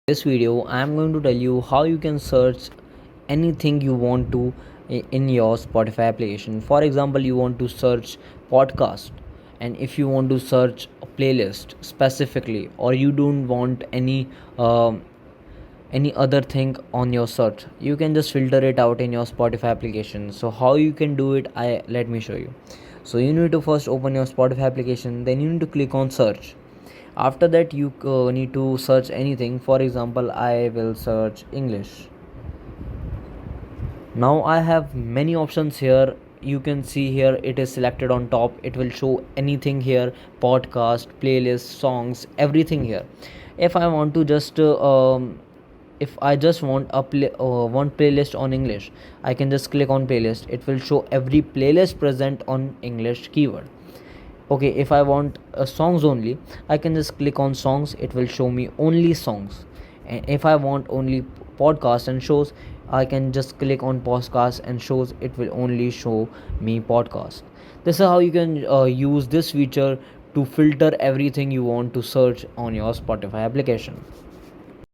This video I am going to tell you how you can search anything you want to in your Spotify application. For example, you want to search podcast, and if you want to search a playlist specifically, or you don't want um, any other thing on your search, you can just filter it out in your Spotify application. So how you can do it, I let me show you. So you need to first open your Spotify application, then you need to click on search. After that, you need to search anything. For example, I will search English. Now I have many options here. You can see here it is selected on top. It will show anything here: podcast, playlist, songs, everything here. If I want to just if I just want one playlist on English, I can just click on playlist. It will show every playlist present on English keyword. Okay, if I want songs only, I can just click on songs. It will show me only songs. And if I want only podcasts and shows, I can just click on podcasts and shows. It will only show me podcast. This is how you can use this feature to filter everything you want to search on your Spotify application.